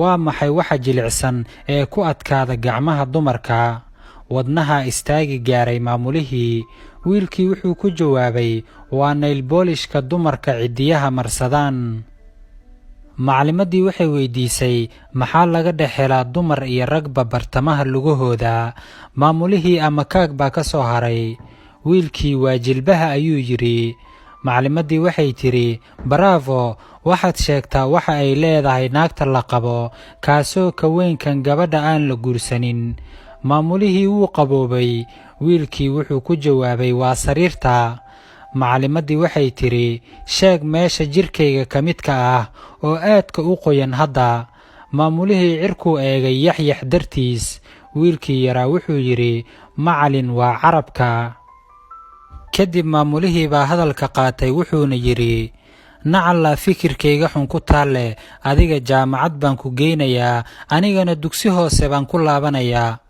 waa maxay waxa jilicsan ee ku adkaada gacmaha dumarka? Wadnaha istaagi gaaray maamulihii. Wiilkii wuxuu ku jawaabay, waa nail boolishka dumarka cidiyaha marsadaan. Macalimadii waxay weydiisay, maxaa laga dhex helaa dumar iyo ragba bartamaha lugahooda? Maamulihii ama kaag baa ka soo haray. Wiilkii waa jilbaha ayuu yidhi. Macalimadii waxay tiri, bravo, waxaad sheegtaa waxa ay leedahay naagta la qabo, kaasoo ka weynkan gabadha aan la guursanin. Maamulihii wuu qaboobay. Wiilkii wuxuu ku jawaabay, waa sariirta. Macalimadii waxay tiri, sheeg meesha jirkayga ka midka ah oo aadka u qoyan hadda. Maamulihii cirkuu eegay yaxyax dartiis. Wiilkii yaraa wuxuu yidhi, macalin, waa carabka. Kadib maamulihii baa hadalka qaatay wuxuuna yidhi, nacalla fikirkayga xun ku taalle, adiga jaamacad baan ku geynayaa, anigana dugsi hoose baan ku laabanayaa.